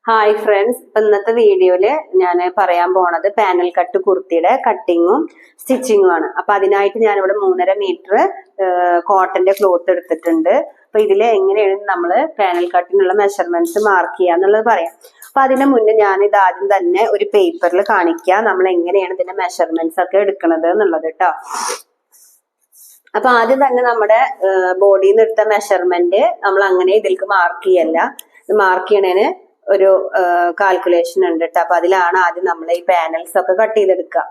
Hi friends, ഇന്നത്തെ വീഡിയോയില് ഞാൻ പറയാൻ പോണത് പാനൽ കട്ട് കുർത്തിയുടെ കട്ടിങ്ങും സ്റ്റിച്ചിങ്ങും ആണ്. അപ്പൊ അതിനായിട്ട് ഞാനിവിടെ 3.5 മീറ്റർ കോട്ടന്റെ ക്ലോത്ത് എടുത്തിട്ടുണ്ട്. അപ്പൊ ഇതില് എങ്ങനെയാണ് നമ്മള് പാനൽ കട്ടിനുള്ള മെഷർമെന്റ്സ് മാർക്ക് ചെയ്യാന്നുള്ളത് പറയാം. അപ്പൊ അതിന് മുന്നേ ഞാൻ ഇത് ആദ്യം തന്നെ ഒരു പേപ്പറിൽ കാണിക്കാം നമ്മൾ എങ്ങനെയാണ് ഇതിന്റെ മെഷർമെന്റ്സ് ഒക്കെ എടുക്കുന്നത് എന്നുള്ളത് കേട്ടോ. അപ്പൊ ആദ്യം തന്നെ നമ്മുടെ ബോഡിയിൽ നിന്ന് എടുത്ത മെഷർമെന്റ് നമ്മൾ അങ്ങനെ ഇതിലേക്ക് മാർക്ക് ചെയ്യല്ല. ഇത് മാർക്ക് ചെയ്യണേന് ഒരു കാൽക്കുലേഷൻ ഉണ്ട് കേട്ടോ. അപ്പൊ അതിലാണ് ആദ്യം നമ്മൾ ഈ പാനൽസ് ഒക്കെ കട്ട് ചെയ്തെടുക്കുക.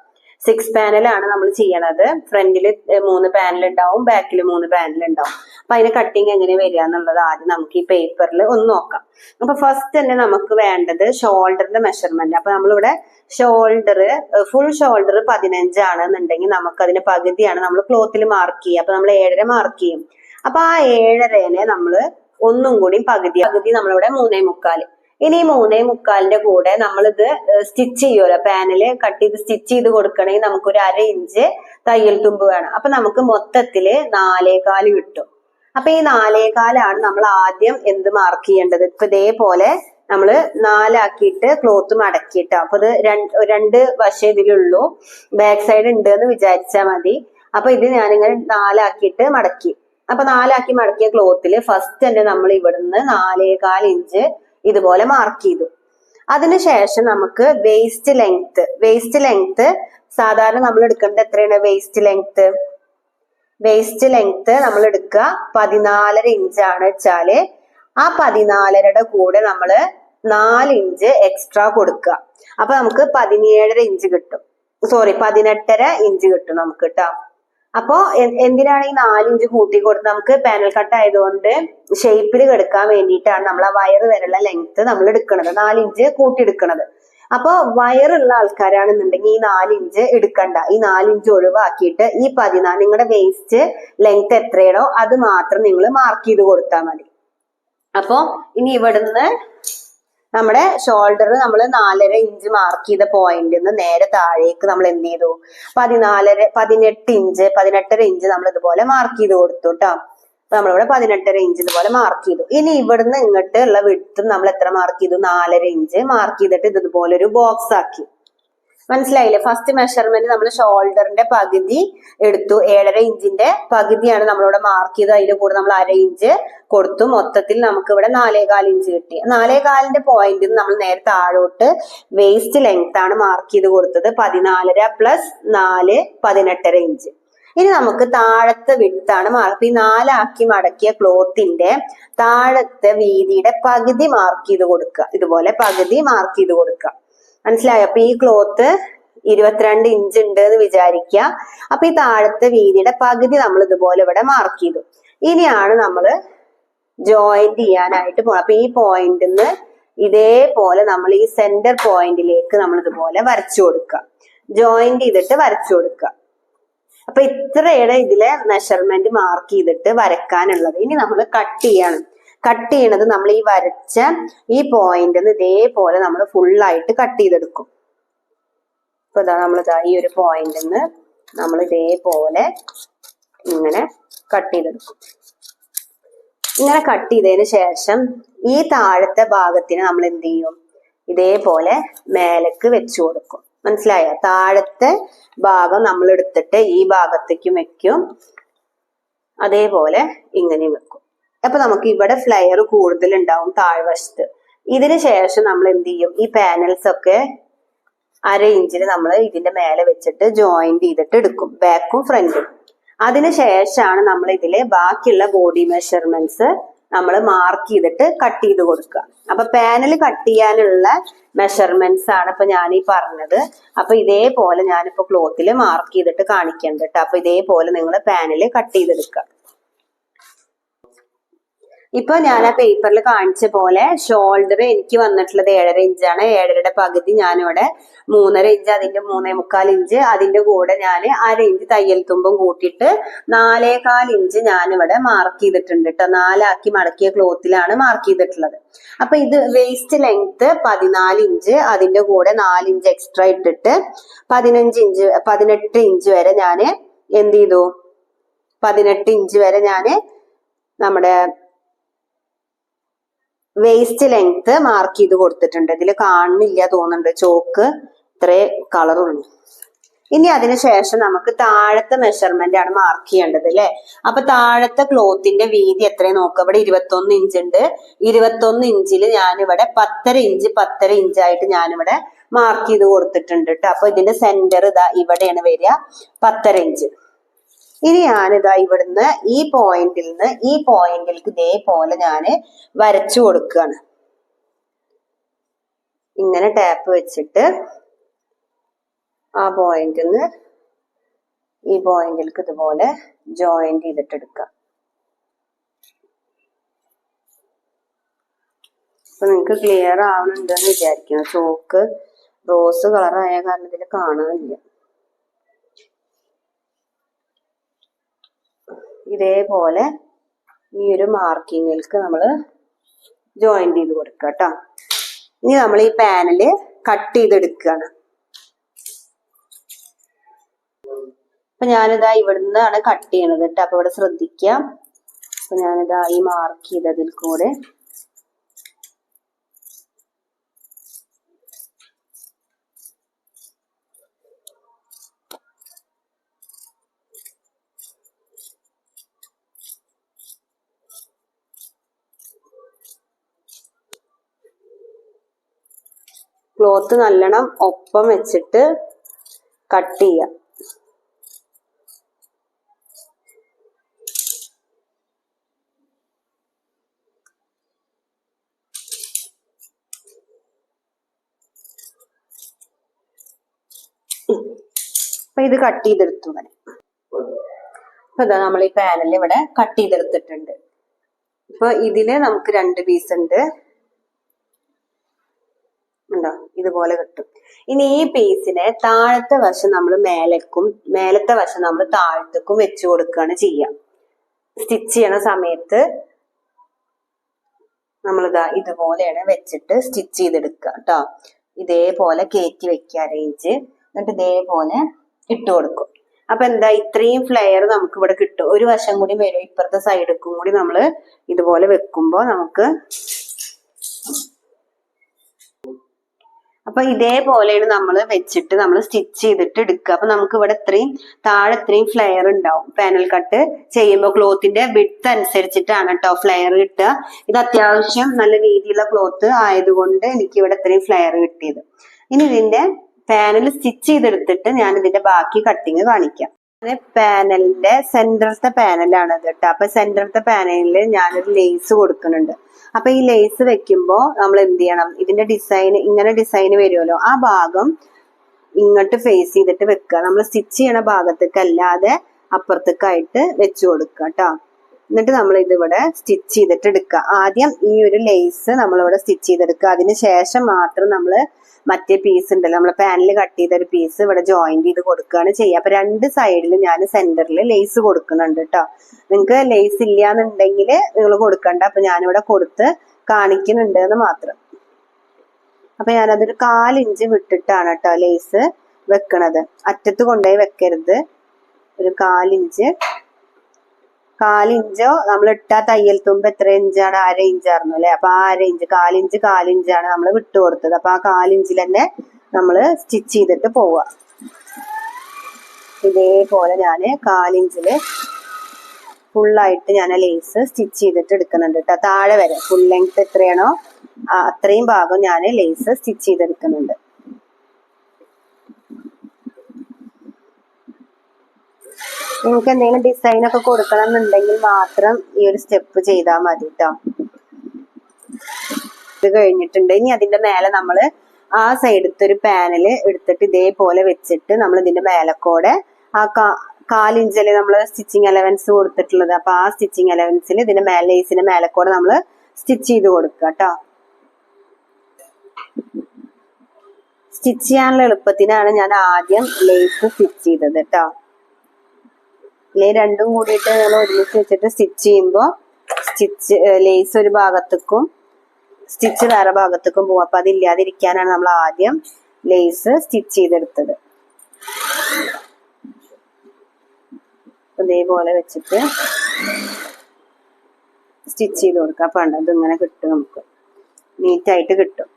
6 പാനലാണ് നമ്മൾ ചെയ്യണത്. ഫ്രണ്ടിൽ 3 പാനൽ ഉണ്ടാവും, ബാക്കിൽ 3 പാനൽ ഉണ്ടാവും. അപ്പൊ അതിന് കട്ടിങ് എങ്ങനെ വരിക എന്നുള്ളത് ആദ്യം നമുക്ക് ഈ പേപ്പറിൽ ഒന്ന് നോക്കാം. അപ്പൊ ഫസ്റ്റ് തന്നെ നമുക്ക് വേണ്ടത് ഷോൾഡറിന്റെ മെഷർമെന്റ്. അപ്പൊ നമ്മളിവിടെ ഷോൾഡർ ഫുൾ ഷോൾഡർ 15 ആണെന്നുണ്ടെങ്കിൽ നമുക്ക് അതിന്റെ പകുതിയാണ് നമ്മൾ ക്ലോത്തിൽ മാർക്ക് ചെയ്യുക. അപ്പൊ നമ്മൾ 7.5 മാർക്ക് ചെയ്യും. അപ്പൊ ആ 7.5 നമ്മള് ഒന്നും കൂടി പകുതി നമ്മളിവിടെ 3.25. ഇനി 3.25 കൂടെ നമ്മളിത് സ്റ്റിച്ച് ചെയ്യുമല്ലോ, പാനല് കട്ട് ചെയ്ത് സ്റ്റിച്ച് ചെയ്ത് കൊടുക്കണമെങ്കിൽ നമുക്കൊരു 1/2 ഇഞ്ച് തയ്യൽ തുമ്പ് വേണം. അപ്പൊ നമുക്ക് മൊത്തത്തില് 4.25 കിട്ടും. അപ്പൊ ഈ 4.25 നമ്മൾ ആദ്യം എന്ത് മാർക്ക് ചെയ്യേണ്ടത്? ഇപ്പൊ ഇതേപോലെ നമ്മള് 4 ആക്കിയിട്ട് ക്ലോത്ത് മടക്കിയിട്ട്, അപ്പൊ ഇത് രണ്ട് വശം ഇതിലുള്ളൂ, ബാക്ക് സൈഡ് ഉണ്ട് എന്ന് വിചാരിച്ചാൽ മതി. അപ്പൊ ഇത് ഞാനിങ്ങനെ 4 ആക്കിയിട്ട് മടക്കി. അപ്പൊ 4 ആക്കി മടക്കിയ ക്ലോത്തില് ഫസ്റ്റ് തന്നെ നമ്മൾ ഇവിടുന്ന് 4.25 ഇഞ്ച് ഇതുപോലെ മാർക്ക് ചെയ്തു. അതിനുശേഷം നമുക്ക് വേസ്റ്റ് ലെങ്ത് സാധാരണ നമ്മൾ എടുക്കേണ്ടത് എത്രയാണ്? വേസ്റ്റ് ലെങ്ത് നമ്മൾ എടുക്കുക 14.5 ഇഞ്ചാണ് വെച്ചാല് ആ 14.5യുടെ കൂടെ നമ്മള് 4 ഇഞ്ച് എക്സ്ട്രാ കൊടുക്കുക. അപ്പൊ നമുക്ക് 17.5 ഇഞ്ച് കിട്ടും. 18.5 ഇഞ്ച് കിട്ടും നമുക്ക് കേട്ടോ. അപ്പോ എന്തിനാണ് ഈ 4 ഇഞ്ച് കൂട്ടി കൊടുത്ത്? നമുക്ക് പാനൽ കട്ട് ആയതുകൊണ്ട് ഷേപ്പിൽ കിടക്കാൻ വേണ്ടിയിട്ടാണ് നമ്മൾ ആ വയറ് വരെയുള്ള ലെങ്ത് നമ്മൾ എടുക്കുന്നത്, 4 ഇഞ്ച് കൂട്ടി എടുക്കുന്നത്. അപ്പൊ വയറുള്ള ആൾക്കാരാണെന്നുണ്ടെങ്കിൽ ഈ 4 ഇഞ്ച് എടുക്കണ്ട, ഈ 4 ഇഞ്ച് ഒഴിവാക്കിയിട്ട് ഈ 14 നിങ്ങളുടെ വേസ്റ്റ് ലെങ്ത് എത്രയാണോ അത് മാത്രം നിങ്ങൾ മാർക്ക് ചെയ്ത് കൊടുത്താൽ മതി. അപ്പൊ ഇനി ഇവിടുന്ന് നമ്മുടെ ഷോൾഡർ നമ്മൾ 4.5 ഇഞ്ച് മാർക്ക് ചെയ്ത പോയിന്റിൽ നിന്ന് നേരെ താഴേക്ക് നമ്മൾ എന്ത് ചെയ്തു? 18.5 ഇഞ്ച് നമ്മൾ ഇതുപോലെ മാർക്ക് ചെയ്ത് കൊടുത്തു കേട്ടോ. അപ്പൊ നമ്മളിവിടെ 18.5 ഇഞ്ച് ഇതുപോലെ മാർക്ക് ചെയ്തു. ഇനി ഇവിടുന്ന് ഇങ്ങോട്ട് ഉള്ള വിഡ്ത്തും നമ്മൾ എത്ര മാർക്ക് ചെയ്തു? 4.5 ഇഞ്ച് മാർക്ക് ചെയ്തിട്ട് ഇതുപോലെ ഒരു ബോക്സ് ആക്കി. മനസ്സിലായില്ലേ? ഫസ്റ്റ് മെഷർമെന്റ് നമ്മൾ ഷോൾഡറിന്റെ പകുതി എടുത്തു, 7.5 ഇഞ്ചിന്റെ പകുതിയാണ് നമ്മളിവിടെ മാർക്ക് ചെയ്ത്, അതിന്റെ കൂടെ നമ്മൾ 1/2 ഇഞ്ച് കൊടുത്തു. മൊത്തത്തിൽ നമുക്ക് ഇവിടെ 4.25 ഇഞ്ച് കിട്ടി. 4.25 പോയിന്റിൽ നമ്മൾ നേരെ താഴോട്ട് വേസ്റ്റ് ലെങ്ത് ആണ് മാർക്ക് ചെയ്ത് കൊടുത്തത്. 14.5 + 4 18.5 ഇഞ്ച്. ഇനി നമുക്ക് താഴത്തെ വിഡ്ത്താണ് മാർക്ക്. ഈ 4 ആക്കി മടക്കിയ ക്ലോത്തിന്റെ താഴത്തെ വീതിയുടെ പകുതി മാർക്ക് ചെയ്ത് കൊടുക്കുക. ഇതുപോലെ പകുതി മാർക്ക് ചെയ്ത് കൊടുക്കുക. മനസ്സിലായോ? അപ്പൊ ഈ ക്ലോത്ത് 22 ഇഞ്ച് ഉണ്ട് എന്ന് വിചാരിക്കുക. അപ്പൊ ഈ താഴത്തെ വീതിയുടെ പകുതി നമ്മൾ ഇതുപോലെ ഇവിടെ മാർക്ക് ചെയ്തു. ഇനിയാണ് നമ്മൾ ജോയിന്റ് ചെയ്യാനായിട്ട് പോകുന്നത്. അപ്പൊ ഈ പോയിന്റിൽ നിന്ന് ഇതേപോലെ നമ്മൾ ഈ സെന്റർ പോയിന്റിലേക്ക് നമ്മൾ ഇതുപോലെ വരച്ചു കൊടുക്കുക, ജോയിന്റ് ചെയ്തിട്ട് വരച്ചു കൊടുക്കുക. അപ്പൊ ഇത്രയുടെ ഇതിലെ മെഷർമെന്റ് മാർക്ക് ചെയ്തിട്ട് വരക്കാനുള്ളത്. ഇനി നമ്മൾ കട്ട് ചെയ്യണം. കട്ട് ചെയ്യണത് നമ്മൾ ഈ വരച്ച ഈ പോയിന്റിൽ നിന്ന് ഇതേപോലെ നമ്മൾ ഫുള്ളായിട്ട് കട്ട് ചെയ്തെടുക്കും. ഇപ്പൊ ഇതാ നമ്മളിതാ ഈ ഒരു പോയിന്റിൽ നിന്ന് നമ്മൾ ഇതേപോലെ ഇങ്ങനെ കട്ട് ചെയ്തെടുക്കും. ഇങ്ങനെ കട്ട് ചെയ്തതിന് ശേഷം ഈ താഴത്തെ ഭാഗത്തിന് നമ്മൾ എന്ത് ചെയ്യും? ഇതേപോലെ മേലേക്ക് വെച്ചു കൊടുക്കും. മനസ്സിലായോ? താഴത്തെ ഭാഗം നമ്മൾ എടുത്തിട്ട് ഈ ഭാഗത്തേക്കും വെക്കും, അതേപോലെ ഇങ്ങനെയും വെക്കും. അപ്പൊ നമുക്ക് ഇവിടെ ഫ്ലെയർ കൂടുതൽ ഉണ്ടാവും താഴ്വശത്ത്. ഇതിന് ശേഷം നമ്മൾ എന്ത് ചെയ്യും? ഈ പാനൽസ് ഒക്കെ 1/2 ഇഞ്ചിൽ നമ്മൾ ഇതിന്റെ മേലെ വെച്ചിട്ട് ജോയിന്റ് ചെയ്തിട്ട് എടുക്കും, ബാക്കും ഫ്രണ്ടും. അതിനുശേഷമാണ് നമ്മൾ ഇതിലെ ബാക്കിയുള്ള ബോഡി മെഷർമെന്റ്സ് നമ്മൾ മാർക്ക് ചെയ്തിട്ട് കട്ട് ചെയ്ത് കൊടുക്കുക. അപ്പൊ പാനൽ കട്ട് ചെയ്യാനുള്ള മെഷർമെന്റ്സ് ആണ് ഇപ്പൊ ഞാൻ ഈ പറഞ്ഞത്. അപ്പൊ ഇതേപോലെ ഞാനിപ്പോ ക്ലോത്തിൽ മാർക്ക് ചെയ്തിട്ട് കാണിക്കണ്ട കേട്ടോ. അപ്പൊ ഇതേപോലെ നിങ്ങൾ പാനൽ കട്ട് ചെയ്തെടുക്കുക. ഇപ്പൊ ഞാൻ ആ പേപ്പറിൽ കാണിച്ച പോലെ ഷോൾഡർ എനിക്ക് വന്നിട്ടുള്ളത് 7.5 ഇഞ്ചാണ്. 7.5യുടെ പകുതി ഞാനിവിടെ 3.5 ഇഞ്ച്, അതിന്റെ 3.25 ഇഞ്ച്, അതിന്റെ കൂടെ ഞാൻ 1/2 ഇഞ്ച് തയ്യൽ തുമ്പും കൂട്ടിയിട്ട് 4.25 ഇഞ്ച് ഞാനിവിടെ മാർക്ക് ചെയ്തിട്ടുണ്ട് കേട്ടോ. 4 ആക്കി മടക്കിയ ക്ലോത്തിലാണ് മാർക്ക് ചെയ്തിട്ടുള്ളത്. അപ്പൊ ഇത് വേസ്റ്റ് ലെങ്ത് 14 ഇഞ്ച്, അതിന്റെ കൂടെ 4 ഇഞ്ച് എക്സ്ട്രാ ഇട്ടിട്ട് 18 ഇഞ്ച് വരെ ഞാൻ എന്ത് ചെയ്തു? 18 ഇഞ്ച് വരെ ഞാൻ നമ്മുടെ വേസ്റ്റ് ലെങ്ത് മാർക്ക് ചെയ്ത് കൊടുത്തിട്ടുണ്ട്. ഇതിൽ കാണുന്നില്ല തോന്നുന്നുണ്ട്, ചോക്ക് ഇത്രേ കളറുള്ളൂ. ഇനി അതിനുശേഷം നമുക്ക് താഴത്തെ മെഷർമെന്റ് ആണ് മാർക്ക് ചെയ്യേണ്ടത് അല്ലെ. അപ്പൊ താഴത്തെ ക്ലോത്തിന്റെ വീതി എത്രയും നോക്കുക. ഇവിടെ 21 ഇഞ്ച് ഉണ്ട്. 21 ഇഞ്ചിൽ ഞാനിവിടെ 10.5 ഇഞ്ചായിട്ട് ഞാനിവിടെ മാർക്ക് ചെയ്ത് കൊടുത്തിട്ടുണ്ട് കേട്ടോ. അപ്പൊ ഇതിന്റെ സെന്റർ ഇതാ ഇവിടെയാണ് വരിക, 10.5 ഇഞ്ച്. ഇനി ഞാനിതാ ഇവിടുന്ന് ഈ പോയിന്റിൽ നിന്ന് ഈ പോയിന്റിലേക്ക് ഇതേപോലെ ഞാന് വരച്ചു കൊടുക്കുകയാണ്. ഇങ്ങനെ ടാപ്പ് വെച്ചിട്ട് ആ പോയിന്റിൽ നിന്ന് ഈ പോയിന്റിലേക്ക് ഇതുപോലെ ജോയിന്റ് ചെയ്തിട്ട് എടുക്കാം. അപ്പൊ നിങ്ങക്ക് ക്ലിയർ ആവണുണ്ടെന്ന് വിചാരിക്കണം. ചോക്ക് റോസ് കളറായ കാരണം ഇതിൽ കാണാനില്ല. ഇതേപോലെ ഈ ഒരു മാർക്കിങ്ങിലേക്ക് നമ്മൾ ജോയിന്റ് ചെയ്ത് കൊടുക്കുക കേട്ടോ. ഇനി നമ്മൾ ഈ പാനല് കട്ട് ചെയ്തെടുക്കുകയാണ്. അപ്പൊ ഞാനിതാ ഇവിടുന്നാണ് കട്ട് ചെയ്യണത് കേട്ടോ. അപ്പൊ ഇവിടെ ശ്രദ്ധിക്കാം. അപ്പൊ ഞാനിതാ ഈ മാർക്ക് ചെയ്തതിൽ കൂടെ ക്ലോത്ത് നല്ലോണം ഒപ്പം വെച്ചിട്ട് കട്ട് ചെയ്യാം. അപ്പൊ ഇത് കട്ട് ചെയ്തെടുത്തു. അപ്പൊ ഇതാ നമ്മൾ ഈ പാനൽ ഇവിടെ കട്ട് ചെയ്തെടുത്തിട്ടുണ്ട്. അപ്പൊ ഇതില് നമുക്ക് 2 പീസ് ഉണ്ട്, ഉണ്ടോ? ഇതുപോലെ കിട്ടും. ഇനി ഈ പീസിനെ താഴത്തെ വശം നമ്മൾ മേലേക്കും മേലത്തെ വശം നമ്മൾ താഴത്തേക്കും വെച്ചു കൊടുക്കുകയാണ് ചെയ്യുക. സ്റ്റിച്ച് ചെയ്യണ സമയത്ത് നമ്മളിതാ ഇതുപോലെയാണ് വെച്ചിട്ട് സ്റ്റിച്ച് ചെയ്തെടുക്കുക കേട്ടോ. ഇതേപോലെ കയറ്റി വെക്കുക അരയിഞ്ച്, എന്നിട്ട് ഇതേപോലെ ഇട്ട് കൊടുക്കും. അപ്പൊ എന്താ ഇത്രയും ഫ്ലെയർ നമുക്ക് ഇവിടെ കിട്ടും. ഒരു വശം കൂടി വരും, ഇപ്പുറത്തെ സൈഡിക്കും കൂടി നമ്മൾ ഇതുപോലെ വെക്കുമ്പോ നമുക്ക് അപ്പൊ ഇതേപോലെയാണ് നമ്മൾ വെച്ചിട്ട് നമ്മൾ സ്റ്റിച്ച് ചെയ്തിട്ട് എടുക്കുക. അപ്പൊ നമുക്ക് ഇവിടെ താഴെ ഇത്രയും ഫ്ലെയർ ഉണ്ടാവും. പാനൽ കട്ട് ചെയ്യുമ്പോൾ ക്ലോത്തിന്റെ വിഡ്ത്ത് അനുസരിച്ചിട്ടാണ് കേട്ടോ ഫ്ലെയർ കിട്ടുക. ഇത് അത്യാവശ്യം നല്ല രീതിയിലുള്ള ക്ലോത്ത് ആയതുകൊണ്ട് എനിക്ക് ഇവിടെ ഇത്രയും ഫ്ലെയർ കിട്ടിയത്. ഇനി ഇതിന്റെ പാനൽ സ്റ്റിച്ച് ചെയ്തെടുത്തിട്ട് ഞാൻ ഇതിന്റെ ബാക്കി കട്ടിങ് കാണിക്കാം. പാനലിന്റെ സെന്ററത്തെ പാനലാണത് കേട്ടോ. അപ്പൊ സെന്ററത്തെ പാനലിൽ ഞാനൊരു ലേസ് കൊടുക്കുന്നുണ്ട്. അപ്പൊ ഈ ലേസ് വെക്കുമ്പോ നമ്മൾ എന്ത് ചെയ്യണം, ഇതിന്റെ ഡിസൈൻ ഇങ്ങനെ ഡിസൈൻ വരുമല്ലോ, ആ ഭാഗം ഇങ്ങോട്ട് ഫേസ് ചെയ്തിട്ട് വെക്കുക. നമ്മൾ സ്റ്റിച്ച് ചെയ്യണ ഭാഗത്തേക്ക് അല്ലാതെ അപ്പുറത്തേക്കായിട്ട് വെച്ചു കൊടുക്കുക കേട്ടോ. എന്നിട്ട് നമ്മൾ ഇതിവിടെ സ്റ്റിച്ച് ചെയ്തിട്ട് എടുക്കുക. ആദ്യം ഈ ഒരു ലേസ് നമ്മളിവിടെ സ്റ്റിച്ച് ചെയ്തെടുക്കുക. അതിന് ശേഷം മാത്രം നമ്മൾ മറ്റേ പീസ് ഉണ്ടല്ലോ, നമ്മൾ പാനൽ കട്ട് ചെയ്ത ഒരു പീസ് ഇവിടെ ജോയിന്റ് ചെയ്ത് കൊടുക്കുകയാണ് ചെയ്യുക. അപ്പൊ 2 സൈഡിലും ഞാൻ സെന്ററിൽ ലേസ് കൊടുക്കുന്നുണ്ട് കേട്ടോ. നിങ്ങൾക്ക് ലേസ് ഇല്ലാന്നുണ്ടെങ്കിൽ നിങ്ങൾ കൊടുക്കണ്ട. അപ്പൊ ഞാനിവിടെ കൊടുത്ത് കാണിക്കുന്നുണ്ട് എന്ന് മാത്രം. അപ്പൊ ഞാനതൊരു 1/4 ഇഞ്ച് വിട്ടിട്ടാണ് കേട്ടോ ലേസ് വെക്കണത്. അറ്റത്ത് കൊണ്ടുപോയി വെക്കരുത്. ഒരു 1/4 ഇഞ്ച്, 1/4 ഇഞ്ചോ നമ്മൾ ഇട്ട തയ്യൽ തുമ്പ് എത്ര ഇഞ്ചാണ്, 1/2 ഇഞ്ചായിരുന്നു അല്ലെ. അപ്പൊ ആ 1/2 ഇഞ്ച്, 1/4 ഇഞ്ച് 1/4 ഇഞ്ചാണ് നമ്മൾ വിട്ടു കൊടുത്തത്. അപ്പൊ ആ 1/4 ഇഞ്ചിൽ തന്നെ നമ്മൾ സ്റ്റിച്ച് ചെയ്തിട്ട് പോവുക. ഇതേപോലെ ഞാന് 1/4 ഇഞ്ചില് ഫുള്ളായിട്ട് ഞാൻ ലേസ് സ്റ്റിച്ച് ചെയ്തിട്ട് എടുക്കുന്നുണ്ട് കേട്ടോ. താഴെ വരെ ഫുൾ ലെങ്ത് എത്രയാണോ അത്രയും ഭാഗം ഞാൻ ലേസ് സ്റ്റിച്ച് ചെയ്തെടുക്കുന്നുണ്ട്. നിങ്ങൾക്ക് എന്തെങ്കിലും ഡിസൈൻ ഒക്കെ കൊടുക്കണം എന്നുണ്ടെങ്കിൽ മാത്രം ഈ ഒരു സ്റ്റെപ്പ് ചെയ്താൽ മതി കേട്ടോ. ഇത് കഴിഞ്ഞിട്ടുണ്ട്. ഇനി അതിന്റെ മേലെ നമ്മൾ ആ സൈഡത്തെ ഒരു പാനല് എടുത്തിട്ട് ഇതേപോലെ വെച്ചിട്ട് നമ്മൾ ഇതിന്റെ മേലക്കോടെ ആ 1/4 ഇഞ്ചല്ലേ നമ്മൾ സ്റ്റിച്ചിങ് അലവൻസ് കൊടുത്തിട്ടുള്ളത്. അപ്പൊ ആ സ്റ്റിച്ചിങ് അലവൻസിൽ ഇതിന്റെ ലേസിന്റെ മേലക്കോടെ നമ്മൾ സ്റ്റിച്ച് ചെയ്ത് കൊടുക്കുക കേട്ടോ. സ്റ്റിച്ച് ചെയ്യാനുള്ള എളുപ്പത്തിനാണ് ഞാൻ ആദ്യം ലേസ് സ്റ്റിച്ച് ചെയ്തത് കേട്ടോ. രണ്ടും കൂടിയിട്ട് നമ്മൾ ഒരുമിച്ച് വെച്ചിട്ട് സ്റ്റിച്ച് ചെയ്യുമ്പോൾ ലേസ് ഒരു ഭാഗത്തേക്കും സ്റ്റിച്ച് വേറെ ഭാഗത്തേക്കും പോകും. അപ്പൊ അതില്ലാതിരിക്കാനാണ് നമ്മൾ ആദ്യം ലേസ് സ്റ്റിച്ച് ചെയ്തെടുത്തത്. ഇതേപോലെ വെച്ചിട്ട് സ്റ്റിച്ച് ചെയ്ത് കൊടുക്കാം. അപ്പൊ ഇത് ഇങ്ങനെ കിട്ടും നമുക്ക്. നീറ്റായിട്ട് കിട്ടും.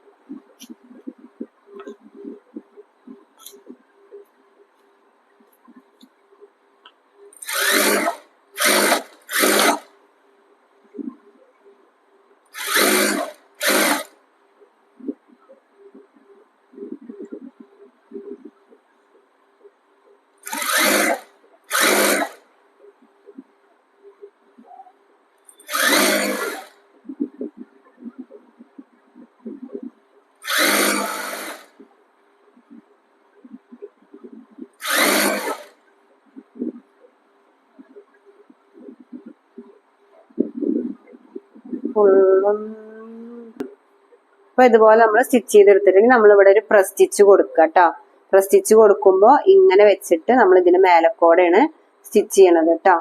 അപ്പൊ ഇതുപോലെ നമ്മൾ സ്റ്റിച്ച് ചെയ്തെടുത്തിട്ടുണ്ടെങ്കിൽ നമ്മളിവിടെ ഒരു പ്രസ് സ്റ്റിച്ച് കൊടുക്കുക കേട്ടോ. പ്രസ് സ്റ്റിച്ച് കൊടുക്കുമ്പോൾ ഇങ്ങനെ വെച്ചിട്ട് നമ്മൾ ഇതിന് മേലക്കോടെയാണ് സ്റ്റിച്ച് ചെയ്യണത് കേട്ടോ.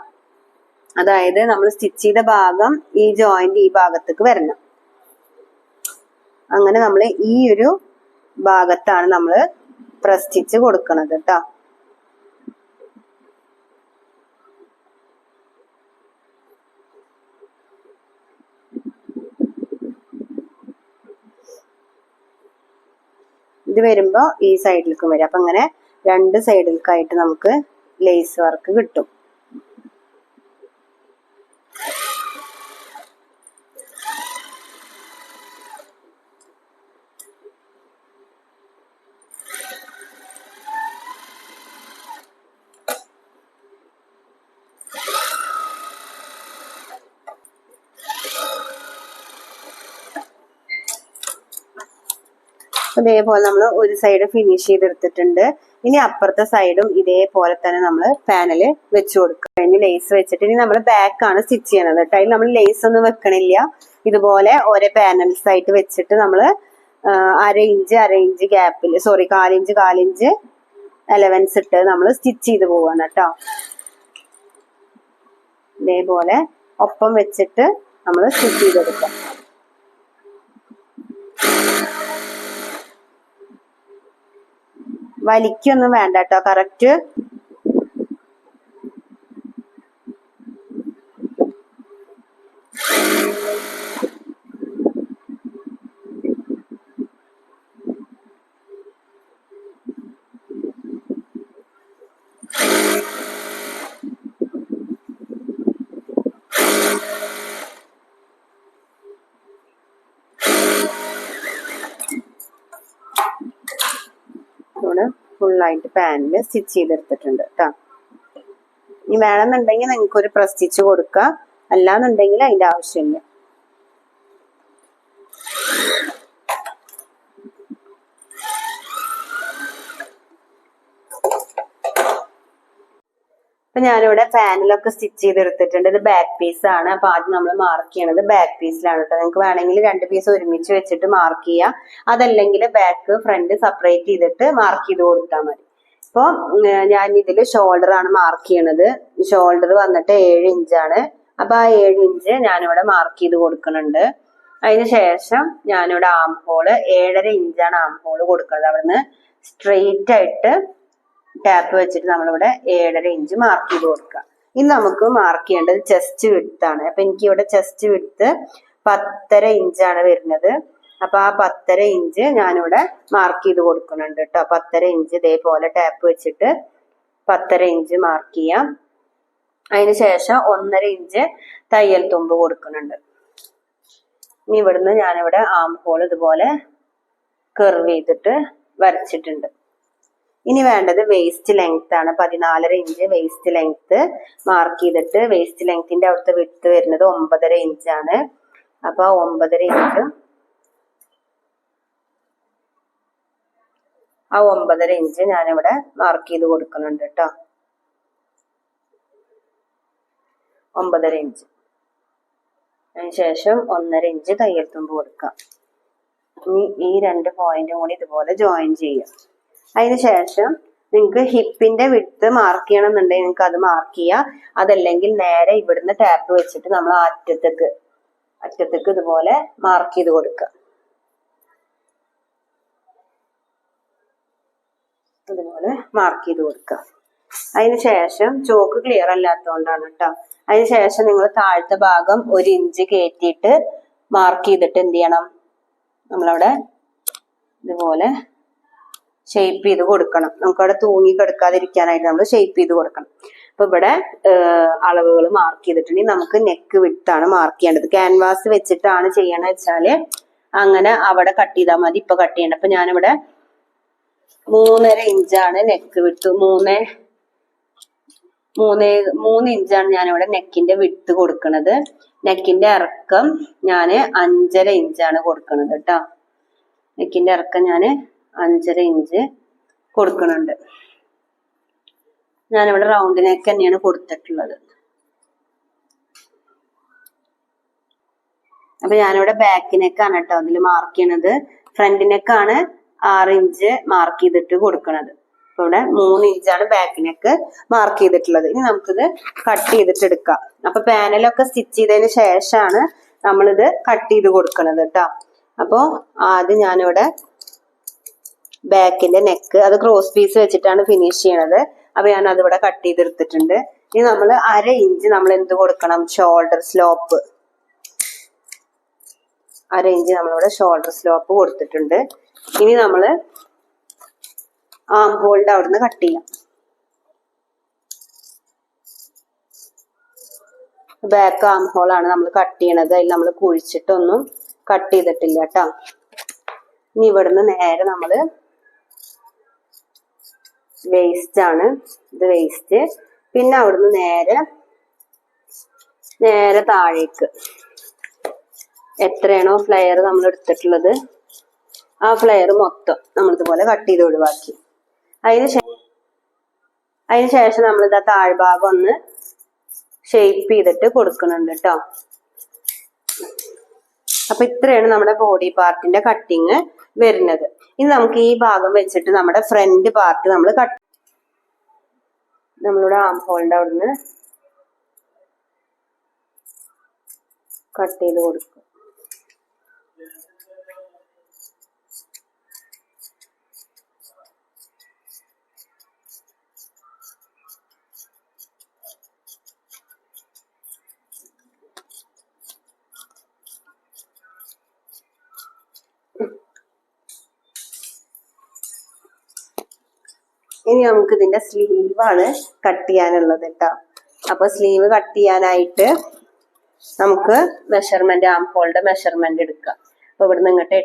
അതായത് നമ്മൾ സ്റ്റിച്ച് ചെയ്ത ഭാഗം ഈ ജോയിന്റ് ഈ ഭാഗത്തേക്ക് വരണം. അങ്ങനെ നമ്മൾ ഈ ഒരു ഭാഗത്താണ് നമ്മൾ പ്രസ് സ്റ്റിച്ച് കൊടുക്കുന്നത് കേട്ടോ. ഇത് വരുമ്പോ ഈ സൈഡിലേക്കും വരും. അപ്പൊ അങ്ങനെ രണ്ട് സൈഡിലേക്കായിട്ട് നമുക്ക് ലേസ് വർക്ക് കിട്ടും. ഇതേപോലെ നമ്മൾ ഒരു സൈഡ് ഫിനിഷ് ചെയ്തെടുത്തിട്ടുണ്ട്. ഇനി അപ്പുറത്തെ സൈഡും ഇതേപോലെ തന്നെ നമ്മൾ പാനല് വെച്ച് കൊടുക്കുക. കഴിഞ്ഞ് ലേസ് വെച്ചിട്ട് ഇനി നമ്മൾ ബാക്ക് ആണ് സ്റ്റിച്ച് ചെയ്യണത് കേട്ടോ. അതിൽ നമ്മൾ ലേസ് ഒന്നും വെക്കണില്ല. ഇതുപോലെ ഓരോ പാനൽസ് ആയിട്ട് വെച്ചിട്ട് നമ്മൾ 1/2 ഇഞ്ച് ഗ്യാപ്പിൽ 1/4 ഇഞ്ച് എലവൻസ് ഇട്ട് നമ്മൾ സ്റ്റിച്ച് ചെയ്ത് പോവാണ് കേട്ടോ. ഇതേപോലെ ഒപ്പം വെച്ചിട്ട് നമ്മൾ സ്റ്റിച്ച് ചെയ്തെടുക്കാം. വലിക്കൊന്നും വേണ്ട കേട്ടോ. കറക്റ്റ് ഫുള്ളായിട്ട് പാനില് സ്റ്റിച്ച് ചെയ്തെടുത്തിട്ടുണ്ട് കേട്ടോ. ഇനി വേണമെന്നുണ്ടെങ്കിൽ നിങ്ങൾക്ക് ഒരു പ്രസ് സ്റ്റിച്ച് കൊടുക്കാം, അല്ലാന്നുണ്ടെങ്കിൽ അതിന്റെ ആവശ്യമില്ല. അപ്പൊ ഞാനിവിടെ പാനിലൊക്കെ സ്റ്റിച്ച് ചെയ്തെടുത്തിട്ടുണ്ട്. ഇത് ബാക്ക് പീസ് ആണ്. അപ്പൊ ആദ്യം നമ്മൾ മാർക്ക് ചെയ്യണത് ബാക്ക് പീസിലാണ് കേട്ടോ. നിങ്ങൾക്ക് വേണമെങ്കിൽ 2 പീസ് ഒരുമിച്ച് വെച്ചിട്ട് മാർക്ക് ചെയ്യാം. അതല്ലെങ്കിൽ ബാക്ക് ഫ്രണ്ട് സെപ്പറേറ്റ് ചെയ്തിട്ട് മാർക്ക് ചെയ്ത് കൊടുത്താൽ മതി. അപ്പൊ ഞാൻ ഇതിൽ ഷോൾഡർ ആണ് മാർക്ക് ചെയ്യണത്. ഷോൾഡർ വന്നിട്ട് 7 ഇഞ്ചാണ്. അപ്പൊ ആ 7 ഇഞ്ച് ഞാനിവിടെ മാർക്ക് ചെയ്ത് കൊടുക്കുന്നുണ്ട്. അതിന് ശേഷം ഞാനിവിടെ ആം ഹോള് 7.5 ഇഞ്ചാണ് ആം ഹോള് കൊടുക്കുന്നത്. അവിടുന്ന് സ്ട്രെയിറ്റ് ആയിട്ട് ടാപ്പ് വെച്ചിട്ട് നമ്മളിവിടെ 7.5 ഇഞ്ച് മാർക്ക് ചെയ്ത് കൊടുക്കുക. ഇനി നമുക്ക് മാർക്ക് ചെയ്യേണ്ടത് ചെസ്റ്റ് വിഡ്ത്ത് ആണ്. അപ്പൊ എനിക്ക് ഇവിടെ ചെസ്റ്റ് വിഡ്ത്ത് 10.5 ഇഞ്ചാണ് വരുന്നത്. അപ്പൊ ആ 10.5 ഇഞ്ച് ഞാനിവിടെ മാർക്ക് ചെയ്ത് കൊടുക്കുന്നുണ്ട് കേട്ടോ. 10.5 ഇഞ്ച് ഇതേപോലെ ടാപ്പ് വെച്ചിട്ട് 10.5 ഇഞ്ച് മാർക്ക് ചെയ്യാം. അതിന് ശേഷം 1.5 ഇഞ്ച് തയ്യൽ തുമ്പ് കൊടുക്കുന്നുണ്ട്. ഇനി ഇവിടുന്ന് ഞാനിവിടെ ആം ഹോൾ ഇതുപോലെ കർവ് ചെയ്തിട്ട് വരച്ചിട്ടുണ്ട്. ഇനി വേണ്ടത് വേസ്റ്റ് ലെങ്ത് ആണ്. 14.5 ഇഞ്ച് വേസ്റ്റ് ലെങ്ത് മാർക്ക് ചെയ്തിട്ട് വേസ്റ്റ് ലെങ്ത്തിന്റെ അവിടുത്തെ വിഡ്ത്ത് വരുന്നത് 9.5 ഇഞ്ചാണ്. അപ്പൊ 9.5 ഇഞ്ച് ആ 9.5 ഇഞ്ച് ഞാനിവിടെ മാർക്ക് ചെയ്ത് കൊടുക്കുന്നുണ്ട് കേട്ടോ. 9.5 ഇഞ്ച്. അതിനുശേഷം 1.5 ഇഞ്ച് തയ്യൽ തുമ്പ് കൊടുക്കാം. ഇനി ഈ 2 പോയിന്റും കൂടി ഇതുപോലെ ജോയിൻ ചെയ്യാം. അതിനുശേഷം നിങ്ങൾക്ക് ഹിപ്പിന്റെ വിഡ്ത്ത് മാർക്ക് ചെയ്യണം എന്നുണ്ടെങ്കിൽ നിങ്ങൾക്ക് അത് മാർക്ക് ചെയ്യാം. അതല്ലെങ്കിൽ നേരെ ഇവിടുന്ന് ടാപ്പ് വെച്ചിട്ട് നമ്മൾ അറ്റത്തേക്ക് ഇതുപോലെ മാർക്ക് ചെയ്ത് കൊടുക്കുക. ഇതുപോലെ മാർക്ക് ചെയ്ത് കൊടുക്കുക. അതിനുശേഷം ചോക്ക് ക്ലിയർ അല്ലാത്തതുകൊണ്ടാണ് കേട്ടോ. അതിനുശേഷം നിങ്ങൾ താഴത്തെ ഭാഗം 1 ഇഞ്ച് കയറ്റിയിട്ട് മാർക്ക് ചെയ്തിട്ട് എന്ത് ചെയ്യണം, നമ്മളവിടെ ഇതുപോലെ ഷേപ്പ് ചെയ്ത് കൊടുക്കണം. നമുക്കവിടെ തൂങ്ങി കിടക്കാതിരിക്കാനായിട്ട് നമ്മൾ ഷേപ്പ് ചെയ്ത് കൊടുക്കണം. അപ്പൊ ഇവിടെ അളവുകൾ മാർക്ക് ചെയ്തിട്ടുണ്ടെങ്കിൽ നമുക്ക് നെക്ക് വിട്ടാണ് മാർക്ക് ചെയ്യേണ്ടത്. ക്യാൻവാസ് വെച്ചിട്ടാണ് ചെയ്യണമെന്ന് വെച്ചാല് അങ്ങനെ അവിടെ കട്ട് ചെയ്താൽ മതി. ഇപ്പൊ കട്ട് ചെയ്യണ്ട. അപ്പൊ ഞാനിവിടെ 3.5 ഇഞ്ചാണ് നെക്ക് വിട്ട്. 3 ഇഞ്ചാണ് ഞാനിവിടെ നെക്കിന്റെ വിട്ട് കൊടുക്കണത്. നെക്കിന്റെ ഇറക്കം ഞാന് 5.5 ഇഞ്ചാണ് കൊടുക്കണത് കേട്ടോ. നെക്കിന്റെ ഇറക്കം ഞാന് 5.5 ഇഞ്ച് കൊടുക്കുന്നുണ്ട്. ഞാനിവിടെ റൗണ്ട് നെക്ക് തന്നെയാണ് കൊടുത്തിട്ടുള്ളത്. അപ്പൊ ഞാനിവിടെ ബാക്ക് നെക്കാണ് കേട്ടോ അതിൽ മാർക്ക് ചെയ്യണത്. ഫ്രണ്ട് നെക്കാണ് 6 ഇഞ്ച് മാർക്ക് ചെയ്തിട്ട് കൊടുക്കണത്. അപ്പൊ ഇവിടെ 3 ഇഞ്ചാണ് ബാക്ക് നെക്ക് മാർക്ക് ചെയ്തിട്ടുള്ളത്. ഇനി നമുക്കിത് കട്ട് ചെയ്തിട്ട് എടുക്കാം. അപ്പൊ പാനലൊക്കെ സ്റ്റിച്ച് ചെയ്തതിന് ശേഷമാണ് നമ്മളിത് കട്ട് ചെയ്ത് കൊടുക്കണത് കേട്ടോ. അപ്പൊ ആദ്യം ഞാനിവിടെ ബാക്കിന്റെ നെക്ക് അത് ക്രോസ് പീസ് വെച്ചിട്ടാണ് ഫിനിഷ് ചെയ്യണത്. അപ്പൊ ഞാൻ അതിവിടെ കട്ട് ചെയ്തെടുത്തിട്ടുണ്ട്. ഇനി നമ്മൾ 1/2 ഇഞ്ച് നമ്മൾ എന്ത് കൊടുക്കണം? Shoulder slope. 1/2 ഇഞ്ച് നമ്മളിവിടെ ഷോൾഡർ സ്ലോപ്പ് കൊടുത്തിട്ടുണ്ട്. ഇനി നമ്മള് ആം ഹോളിന്റെ അവിടുന്ന് കട്ട് ചെയ്യാം. ബാക്ക് ആം ഹോളാണ് നമ്മൾ കട്ട് ചെയ്യണത്. അതിൽ നമ്മൾ കുഴിച്ചിട്ടൊന്നും കട്ട് ചെയ്തിട്ടില്ല കേട്ടോ. ഇനി ഇവിടുന്ന് നേരെ നമ്മള് വേസ്റ്റ് ആണ്. ഇത് വേസ്റ്റ്. പിന്നെ അവിടുന്ന് നേരെ താഴേക്ക് എത്രയാണോ ഫ്ലെയർ നമ്മൾ എടുത്തിട്ടുള്ളത് ആ ഫ്ലെയർ മൊത്തം നമ്മളിതുപോലെ കട്ട് ചെയ്ത് ഒഴിവാക്കി. അതിന് ശേഷം നമ്മളിത് താഴ്ഭാഗം ഒന്ന് ഷേപ്പ് ചെയ്തിട്ട് കൊടുക്കുന്നുണ്ട് കേട്ടോ. അപ്പൊ ഇത്രയാണ് നമ്മുടെ ബോഡി പാർട്ടിന്റെ കട്ടിങ് വരുന്നത്. ഇനി നമുക്ക് ഈ ഭാഗം വെച്ചിട്ട് നമ്മുടെ ഫ്രണ്ട് പാർട്ട് നമ്മൾ നമ്മളുടെ ആം ഹോളിന്റെ അവിടുന്ന് കട്ട് ചെയ്ത് കൊടുക്കും. ഇനി നമുക്ക് ഇതിന്റെ സ്ലീവാണ് കട്ട് ചെയ്യാനുള്ളത് കേട്ടോ. അപ്പൊ സ്ലീവ് കട്ട് ചെയ്യാനായിട്ട് നമുക്ക് മെഷർമെന്റ് ആം ഹോളിന്റെ മെഷർമെന്റ് എടുക്കാം. അപ്പൊ ഇവിടെ നിങ്ങട്ട്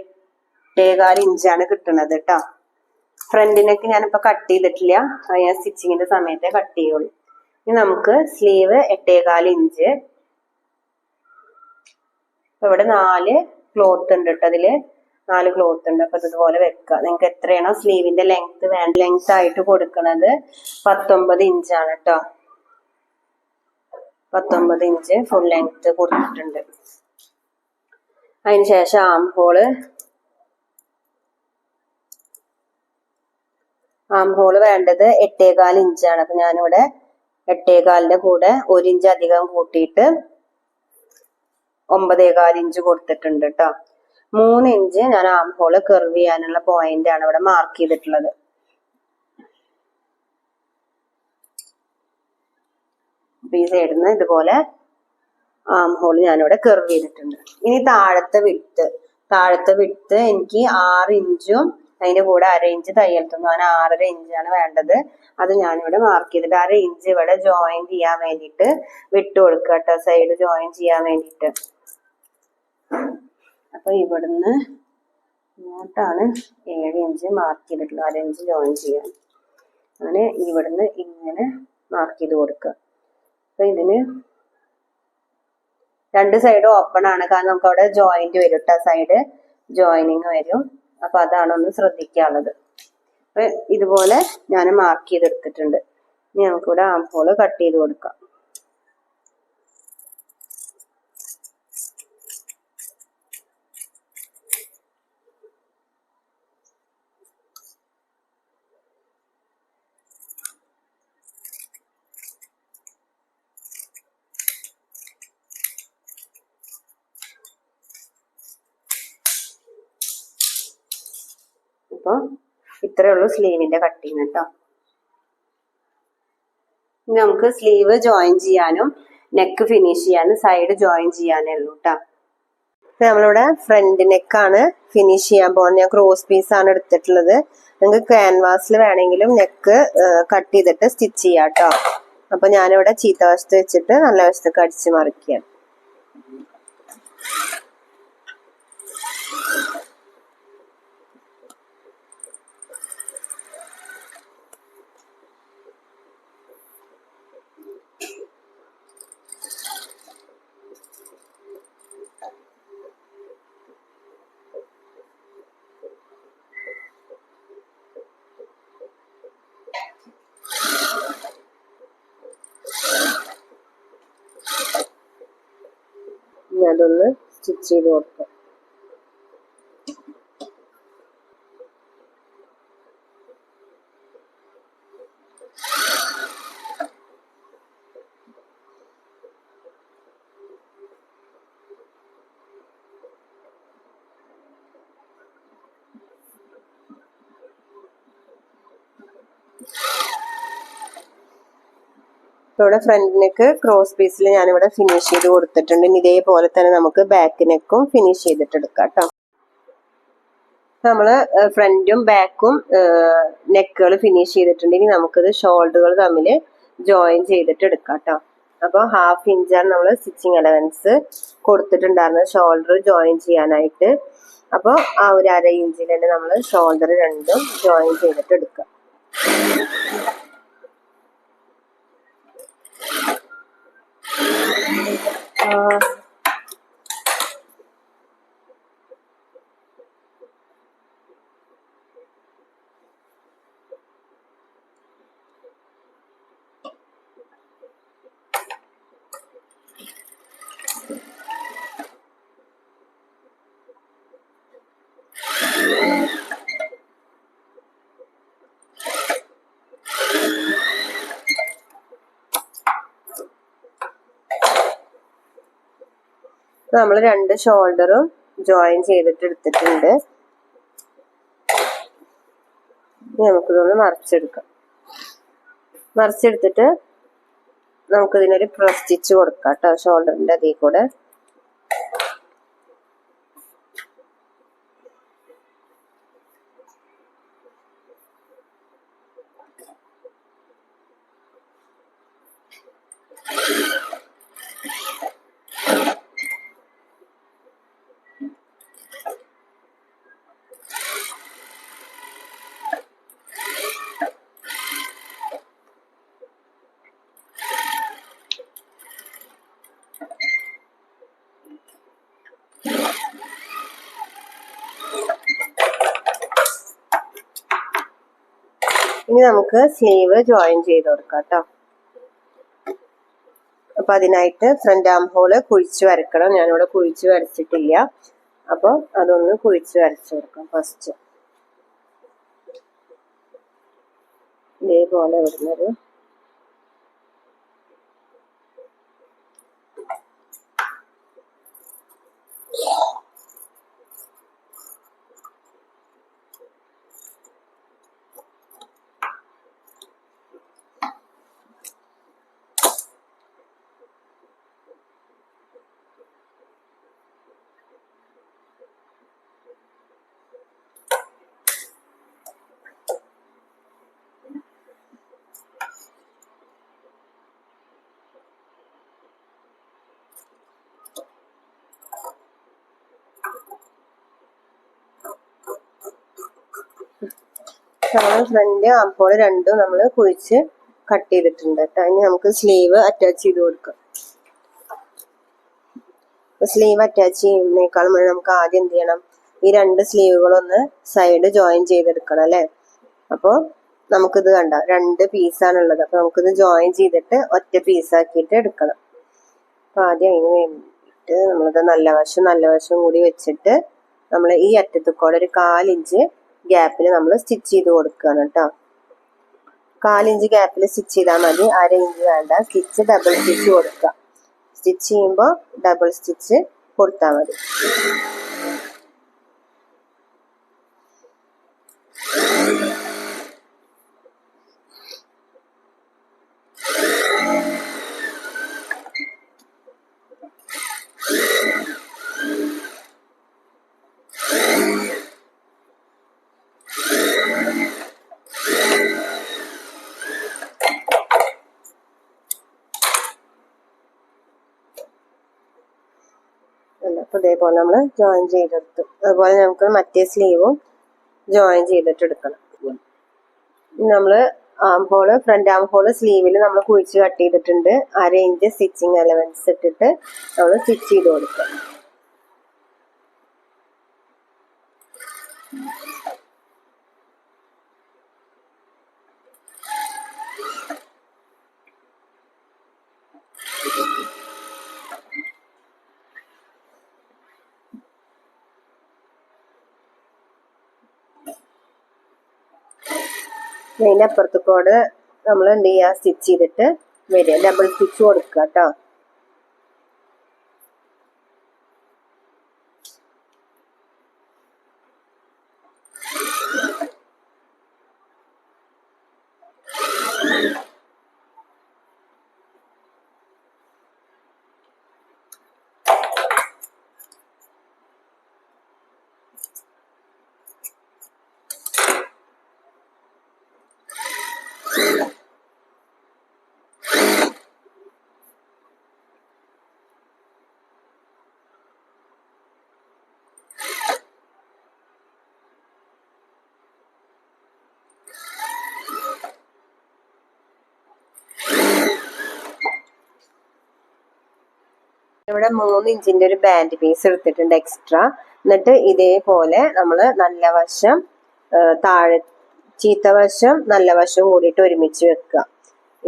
8.25 ഇഞ്ചാണ് കിട്ടുന്നത് കേട്ടോ. ഫ്രണ്ടിനൊക്കെ ഞാനിപ്പോ കട്ട് ചെയ്തിട്ടില്ല. ഞാൻ സ്റ്റിച്ചിങ്ങിന്റെ സമയത്തെ കട്ട് ചെയ്യുള്ളൂ. ഇനി നമുക്ക് സ്ലീവ് 8.25 ഇഞ്ച്. അപ്പൊ ഇവിടെ 4 ക്ലോത്ത് ഉണ്ട് കേട്ടോ. അതില് 4 ക്ലോത്ത് ഉണ്ട്. അപ്പൊ ഇതുപോലെ വെക്കുക. നിങ്ങൾക്ക് എത്രയാണോ സ്ലീവിന്റെ ലെങ്ത് വേണ്ട ലെങ്ത് ആയിട്ട് കൊടുക്കണത് 19 ഇഞ്ചാണ് കേട്ടോ. 19 ഇഞ്ച് ഫുൾ ലെങ്ത് കൊടുത്തിട്ടുണ്ട്. അതിനുശേഷം ആം ഹോള് വേണ്ടത് 8.25 ഇഞ്ചാണ്. അപ്പൊ ഞാനിവിടെ 8.25ന്റെ കൂടെ 1 ഇഞ്ച് അധികം കൂട്ടിയിട്ട് 9.25 ഇഞ്ച് കൊടുത്തിട്ടുണ്ട് കേട്ടോ. 3 ഇഞ്ച് ഞാൻ ആം ഹോള് കർവ് ചെയ്യാനുള്ള പോയിന്റ് ആണ് ഇവിടെ മാർക്ക് ചെയ്തിട്ടുള്ളത്. ഈ സൈഡിൽ നിന്ന് ഇതുപോലെ ആം ഹോള് ഞാനിവിടെ കർവ് ചെയ്തിട്ടുണ്ട്. ഇനി താഴത്തെ വിഡ്ത്ത് എനിക്ക് 6 ഇഞ്ചും അതിന്റെ കൂടെ 1/2 ഇഞ്ച് തയ്യൽ തുമ്പ്. അങ്ങനെ 6.5 ഇഞ്ചാണ് വേണ്ടത്. അത് ഞാനിവിടെ മാർക്ക് ചെയ്തിട്ട് 1/2 ഇഞ്ച് ഇവിടെ ജോയിൻ ചെയ്യാൻ വേണ്ടിയിട്ട് വിട്ട് കൊടുക്കുക കേട്ടോ. സൈഡ് ജോയിൻ ചെയ്യാൻ വേണ്ടിയിട്ട്. അപ്പൊ ഇവിടുന്ന് ഇങ്ങോട്ടാണ് 7 ഇഞ്ച് മാർക്ക് ചെയ്തിട്ടുള്ളത്. 1/2 ഇഞ്ച് ജോയിൻ ചെയ്യാൻ. അങ്ങനെ ഇവിടുന്ന് ഇങ്ങനെ മാർക്ക് ചെയ്ത് കൊടുക്കുക. അപ്പൊ ഇതിന് 2 സൈഡ് ഓപ്പൺ ആണ്. കാരണം നമുക്ക് അവിടെ ജോയിന്റ് വരും കേട്ടോ. സൈഡ് ജോയിനിങ് വരും. അപ്പൊ അതാണ് ഒന്ന് ശ്രദ്ധിക്കാനുള്ളത്. അപ്പൊ ഇതുപോലെ ഞാൻ മാർക്ക് ചെയ്തെടുത്തിട്ടുണ്ട്. ഇനി നമുക്കിവിടെ ആം ഹോള് കട്ട് ചെയ്ത് കൊടുക്കാം. അപ്പൊ ഇത്രയേ ഉള്ളൂ സ്ലീവിന്റെ കട്ടിങ് കേട്ടോ. ഇനി നമുക്ക് സ്ലീവ് ജോയിൻ ചെയ്യാനും നെക്ക് ഫിനിഷ് ചെയ്യാനും സൈഡ് ജോയിൻ ചെയ്യാനേ ഉള്ളൂ കേട്ടോ. നമ്മളിവിടെ ഫ്രണ്ട് നെക്കാണ് ഫിനിഷ് ചെയ്യാൻ പോകുന്നത്. ഞാൻ ക്രോസ് പീസ് ആണ് എടുത്തിട്ടുള്ളത്. നിങ്ങൾക്ക് ക്യാൻവാസിൽ വേണമെങ്കിലും നെക്ക് കട്ട് ചെയ്തിട്ട് സ്റ്റിച്ച് ചെയ്യാം കേട്ടോ. അപ്പൊ ഞാനിവിടെ ചീത്ത വശത്ത് വെച്ചിട്ട് നല്ല വശത്തേക്ക് അടിച്ച് മറിക്കുകയാണ്. ഇനി അതൊന്ന് സ്റ്റിച്ച് ചെയ്ത് കൊടുക്കാം. ഇവിടെ ഫ്രണ്ട് നെക്ക് ക്രോസ് പീസിൽ ഞാനിവിടെ ഫിനിഷ് ചെയ്ത് കൊടുത്തിട്ടുണ്ട്. ഇനി ഇതേപോലെ തന്നെ നമുക്ക് ബാക്ക് നെക്കും ഫിനിഷ് ചെയ്തിട്ട് എടുക്കാം കേട്ടോ. നമ്മള് ഫ്രണ്ടും ബാക്കും നെക്കുകൾ ഫിനിഷ് ചെയ്തിട്ടുണ്ട്. ഇനി നമുക്കിത് ഷോൾഡറുകൾ തമ്മിൽ ജോയിൻ ചെയ്തിട്ട് എടുക്കാം കേട്ടോ. അപ്പോൾ 1/2 ഇഞ്ചാണ് നമ്മൾ സ്റ്റിച്ചിങ് അലവൻസ് കൊടുത്തിട്ടുണ്ടായിരുന്നത് ഷോൾഡർ ജോയിൻ ചെയ്യാനായിട്ട്. അപ്പോൾ ആ ഒരു 1/2 ഇഞ്ചിൽ തന്നെ നമ്മൾ ഷോൾഡർ രണ്ടും ജോയിൻ ചെയ്തിട്ട് എടുക്കാം. നമ്മൾ രണ്ട് ഷോൾഡറും ജോയിൻ ചെയ്തിട്ട് എടുത്തിട്ടുണ്ട്. ഇനി നമുക്കിതൊന്ന് മറിച്ചെടുക്കാം. മറിച്ചെടുത്തിട്ട് നമുക്കിതിനൊരു പ്രസ് സ്റ്റിച്ച് കൊടുക്കാം കേട്ടോ. ഷോൾഡറിന്റെ അതിൽ കൂടെ ഇനി നമുക്ക് സ്ലീവ് ജോയിൻ ചെയ്ത് കൊടുക്കാം കേട്ടോ. അപ്പൊ അതിനായിട്ട് ഫ്രണ്ട് ആം ഹോള് കുഴിച്ച് വരക്കണം. ഞാനിവിടെ കുഴിച്ച് വരച്ചിട്ടില്ല. അപ്പോൾ അതൊന്ന് കുഴിച്ച് വരച്ചു കൊടുക്കാം. ഫസ്റ്റ് ഇതേപോലെ വരുന്നത് നമ്മൾ ഫ്രണ്ട് ആം ഹോള് രണ്ടും നമ്മൾ കുഴിച്ച് കട്ട് ചെയ്തിട്ടുണ്ട് കേട്ടോ. ഇനി നമുക്ക് സ്ലീവ് അറ്റാച്ച് ചെയ്ത് കൊടുക്കാം. സ്ലീവ് അറ്റാച്ച് ചെയ്യുന്നതിനേക്കാളും നമുക്ക് ആദ്യം എന്ത് ചെയ്യണം, ഈ രണ്ട് സ്ലീവുകളൊന്ന് സൈഡ് ജോയിൻ ചെയ്തെടുക്കണം അല്ലേ. അപ്പോൾ നമുക്കിത് കണ്ട രണ്ട് പീസാണുള്ളത്. അപ്പോൾ നമുക്കിത് ജോയിൻ ചെയ്തിട്ട് ഒറ്റ പീസാക്കിയിട്ട് എടുക്കണം. അപ്പോൾ ആദ്യം അതിന് വേണ്ടിയിട്ട് നമ്മളിത് നല്ല വശം കൂടി വെച്ചിട്ട് നമ്മൾ ഈ അറ്റത്തുകൂടെ ഒരു 1/4 ഇഞ്ച് ഗ്യാപ്പിൽ നമ്മൾ സ്റ്റിച്ച് ചെയ്ത് കൊടുക്കുകയാണ് കേട്ടോ. 1/4 ഇഞ്ച് ഗ്യാപ്പിൽ സ്റ്റിച്ച് ചെയ്താൽ മതി, 1/2 ഇഞ്ച് വേണ്ട. സ്റ്റിച്ച് ഡബിൾ സ്റ്റിച്ച് കൊടുക്കുക. സ്റ്റിച്ച് ചെയ്യുമ്പോൾ ഡബിൾ സ്റ്റിച്ച് കൊടുത്താൽ മതി. അപ്പൊ ഇതേപോലെ നമ്മൾ ജോയിൻ ചെയ്തെടുത്തു. അതുപോലെ നമുക്ക് മറ്റേ സ്ലീവും ജോയിൻ ചെയ്തിട്ട് എടുക്കണം. നമ്മൾ arm hole, front arm hole സ്ലീവിൽ നമ്മൾ കുഴിച്ച് കട്ട് ചെയ്തിട്ടുണ്ട്. 1/2 ഇഞ്ച് സ്റ്റിച്ചിങ് അലവൻസ് ഇട്ടിട്ട് നമ്മൾ സ്റ്റിച്ച് ചെയ്ത് കൊടുക്കുക. അതിൻ്റെ അപ്പുറത്ത് കൂടെ നമ്മൾ എന്ത് ചെയ്യുക, സ്റ്റിച്ച് ചെയ്തിട്ട് വരിക, ഡബിൾ സ്റ്റിച്ച് കൊടുക്കുക കേട്ടോ. ഇവിടെ 3 ഇഞ്ചിന്റെ ഒരു ബാൻഡ് പീസ് എടുത്തിട്ടുണ്ട് എക്സ്ട്രാ. എന്നിട്ട് ഇതേപോലെ നമ്മൾ നല്ല വശം താഴെ, ചീത്ത വശം നല്ല വശം കൂടിയിട്ട് ഒരുമിച്ച് വെക്കുക.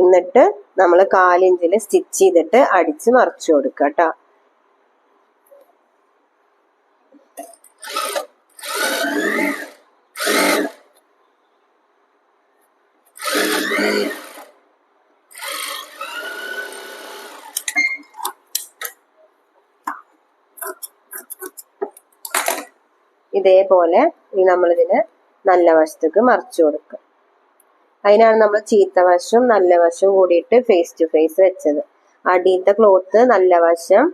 എന്നിട്ട് നമ്മൾ 1/4 ഇഞ്ചിൽ സ്റ്റിച്ച് ചെയ്തിട്ട് അടിച്ച് മറിച്ചു കൊടുക്കുക കേട്ടോ. ഇതേപോലെ നമ്മളിതിന് നല്ല വശത്തേക്ക് മറിച്ചു കൊടുക്കുക. അതിനാണ് നമ്മൾ ചീത്ത വശം നല്ല വശം കൂടിയിട്ട് ഫേസ് ടു ഫേസ് വെച്ചത്. അടിയത്തെ ക്ലോത്ത് നല്ല വശം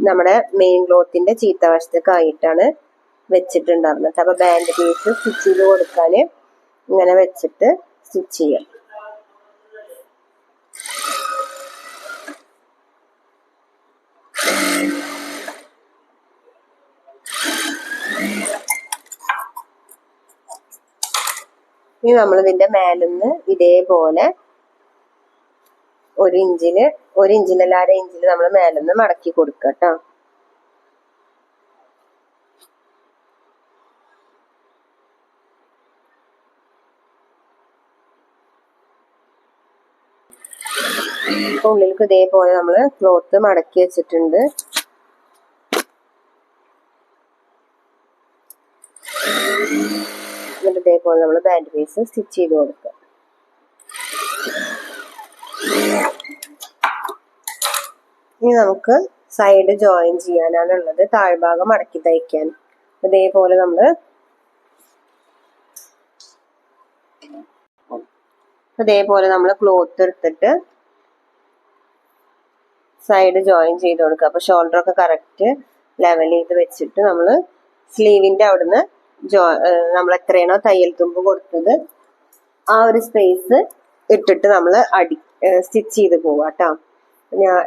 നമ്മുടെ മെയിൻ ക്ലോത്തിന്റെ ചീത്ത വശത്തേക്ക് ആയിട്ടാണ് വെച്ചിട്ടുണ്ടായിരുന്നത്. അപ്പൊ ബാൻഡ് പീസ് സ്റ്റിച്ച് ചെയ്ത് കൊടുക്കാൻ ഇങ്ങനെ വെച്ചിട്ട് സ്റ്റിച്ച് ചെയ്യാം. ഇനി നമ്മൾ ഇതിന്റെ മേലിന്ന് ഇതേപോലെ 1 ഇഞ്ചില് 1.5 ഇഞ്ചില് നമ്മൾ മേലിന്ന് മടക്കി കൊടുക്കുക കേട്ടോ. ഉള്ളിലേക്ക് ഇതേപോലെ നമ്മൾ ക്ലോത്ത് മടക്കി വെച്ചിട്ടുണ്ട്. എന്നിട്ട് ഇതേപോലെ നമ്മൾ ബാൻഡ് പീസ് സ്റ്റിച്ച് ചെയ്ത് കൊടുക്കുക. ഇനി നമുക്ക് സൈഡ് ജോയിൻ ചെയ്യാനാണ് ഉള്ളത്, താഴ്ഭാഗം മടക്കി തയ്ക്കാൻ. ഇതേപോലെ നമ്മൾ ക്ലോത്ത് എടുത്തിട്ട് സൈഡ് ജോയിൻ ചെയ്ത് കൊടുക്കുക. അപ്പൊ ഷോൾഡർ ഒക്കെ കറക്റ്റ് ലെവൽ ചെയ്ത് വെച്ചിട്ട് നമ്മൾ സ്ലീവിന്റെ അവിടുന്ന് നമ്മൾ എത്രയാണോ തയ്യൽ തുമ്പ് കൊടുത്തത് ആ ഒരു സ്പേസ് ഇട്ടിട്ട് നമ്മൾ സ്റ്റിച്ച് ചെയ്ത് പോവാ കേട്ടോ.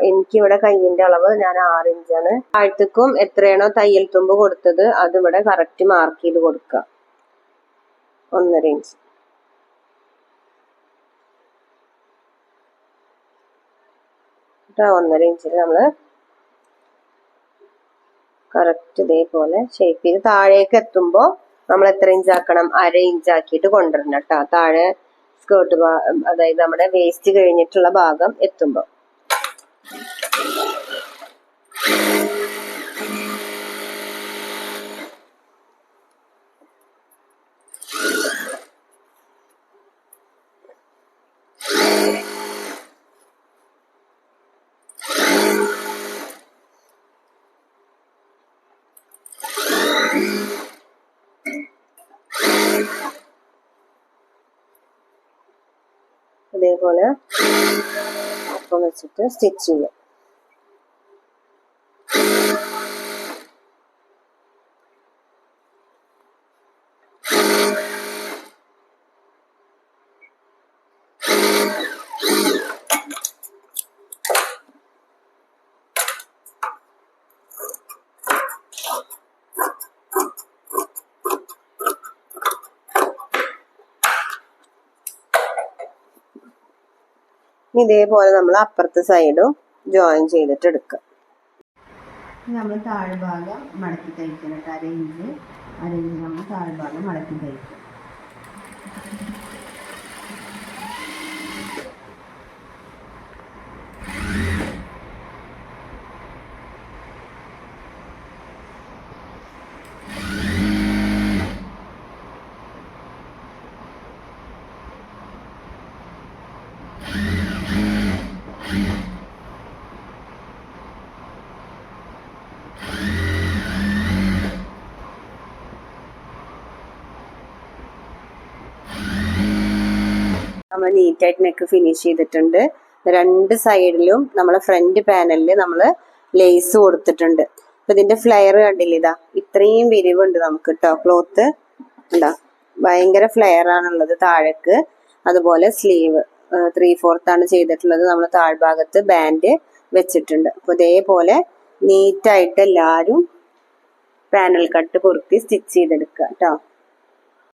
എനിക്കിവിടെ കയ്യിന്റെ അളവ് ഞാൻ 6 ഇഞ്ചാണ്. താഴത്തേക്കും എത്രയാണോ തയ്യൽ തുമ്പ് കൊടുത്തത് അത് ഇവിടെ കറക്റ്റ് മാർക്ക് ചെയ്ത് കൊടുക്കുക. 1.5 ഇഞ്ച്. കേട്ടോ, 1.5 ഇഞ്ചിൽ നമ്മള് കറക്റ്റ് ഇതേപോലെ ഷേപ്പ് ചെയ്ത് താഴേക്ക് എത്തുമ്പോ നമ്മൾ എത്ര ഇഞ്ച് ആക്കണം, 1/2 ഇഞ്ച് ആക്കിയിട്ട് കൊണ്ടുവരണം കേട്ടോ. താഴെ സ്കേർട്ട് അതായത് നമ്മുടെ വേസ്റ്റ് കഴിഞ്ഞിട്ടുള്ള ഭാഗം എത്തുമ്പോ. ഇതേപോലെ ഒപ്പം വെച്ചിട്ട് സ്റ്റിച്ച് ചെയ്യാം. ഇതേപോലെ നമ്മൾ അപ്പുറത്തെ സൈഡും ജോയിൻ ചെയ്തിട്ട് എടുക്കുക. നമ്മൾ താഴ്ഭാഗം മടക്കി തയ്ക്കണം. അര ഇഞ്ച് നമ്മൾ താഴ്ഭാഗം മടക്കി തയ്ക്കും. നമ്മൾ നീറ്റായിട്ട് നെക്ക് ഫിനിഷ് ചെയ്തിട്ടുണ്ട്. രണ്ട് സൈഡിലും നമ്മളെ ഫ്രണ്ട് പാനലിൽ നമ്മൾ ലേസ് കൊടുത്തിട്ടുണ്ട്. അപ്പൊ ഇതിന്റെ ഫ്ലെയർ കണ്ടില്ലേ, ഇതാ ഇത്രയും വിരിവുണ്ട് നമുക്ക് കേട്ടോ. ക്ലോത്ത് ഉണ്ടാ ഭയങ്കര ഫ്ലെയർ ആണുള്ളത് താഴേക്ക്. അതുപോലെ സ്ലീവ് 3/4 ആണ് ചെയ്തിട്ടുള്ളത്. നമ്മൾ താഴ്ഭാഗത്ത് ബാൻഡ് വെച്ചിട്ടുണ്ട്. അപ്പൊ ഇതേപോലെ നീറ്റായിട്ട് എല്ലാവരും പാനൽ കട്ട് പൊറുത്തി സ്റ്റിച്ച് ചെയ്തെടുക്കുക കേട്ടോ.